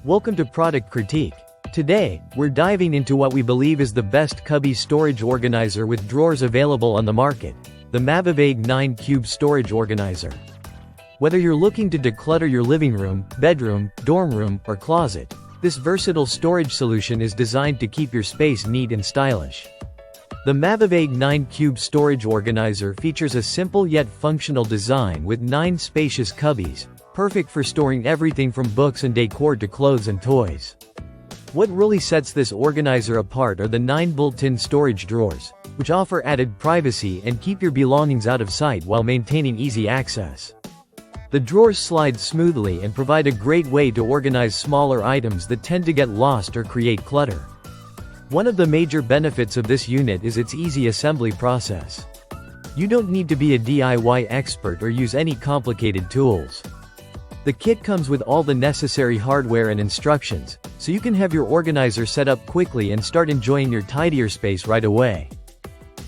Welcome to Product Critique. Today, we're diving into what we believe is the best Cubby storage organizer with drawers available on the market, the Mavivegue 9 Cube Storage Organizer. Whether you're looking to declutter your living room, bedroom, dorm room, or closet, this versatile storage solution is designed to keep your space neat and stylish. The Mavivegue 9 Cube Storage Organizer features a simple yet functional design with 9 spacious cubbies, perfect for storing everything from books and decor to clothes and toys. What really sets this organizer apart are the 9 built-in storage drawers, which offer added privacy and keep your belongings out of sight while maintaining easy access. The drawers slide smoothly and provide a great way to organize smaller items that tend to get lost or create clutter. One of the major benefits of this unit is its easy assembly process. You don't need to be a DIY expert or use any complicated tools. The kit comes with all the necessary hardware and instructions, so you can have your organizer set up quickly and start enjoying your tidier space right away.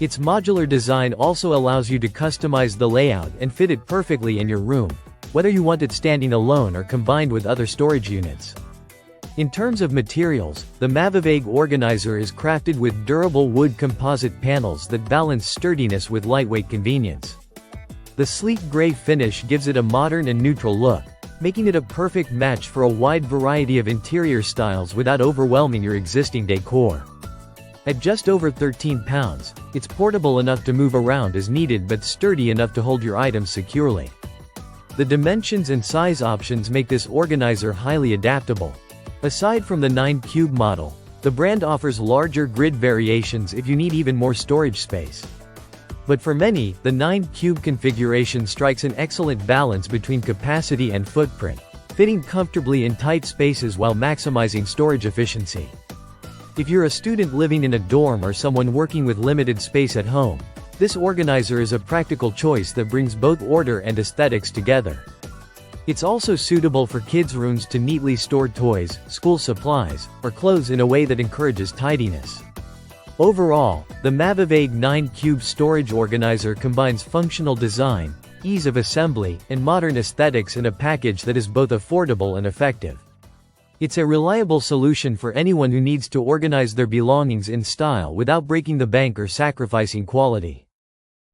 Its modular design also allows you to customize the layout and fit it perfectly in your room, whether you want it standing alone or combined with other storage units. In terms of materials, the Mavivegue organizer is crafted with durable wood composite panels that balance sturdiness with lightweight convenience. The sleek gray finish gives it a modern and neutral look, making it a perfect match for a wide variety of interior styles without overwhelming your existing decor. At just over 13 pounds, it's portable enough to move around as needed but sturdy enough to hold your items securely. The dimensions and size options make this organizer highly adaptable. Aside from the 9 Cube model, the brand offers larger grid variations if you need even more storage space. But for many, the 9 Cube configuration strikes an excellent balance between capacity and footprint, fitting comfortably in tight spaces while maximizing storage efficiency. If you're a student living in a dorm or someone working with limited space at home, this organizer is a practical choice that brings both order and aesthetics together. It's also suitable for kids' rooms to neatly store toys, school supplies, or clothes in a way that encourages tidiness. Overall, the Mavivegue 9 Cube Storage Organizer combines functional design, ease of assembly, and modern aesthetics in a package that is both affordable and effective. It's a reliable solution for anyone who needs to organize their belongings in style without breaking the bank or sacrificing quality.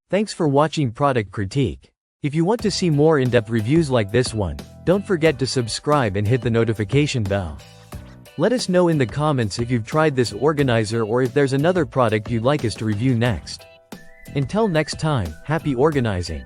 Thanks for watching Product Critique. If you want to see more in-depth reviews like this one, don't forget to subscribe and hit the notification bell. Let us know in the comments if you've tried this organizer or if there's another product you'd like us to review next. Until next time, happy organizing!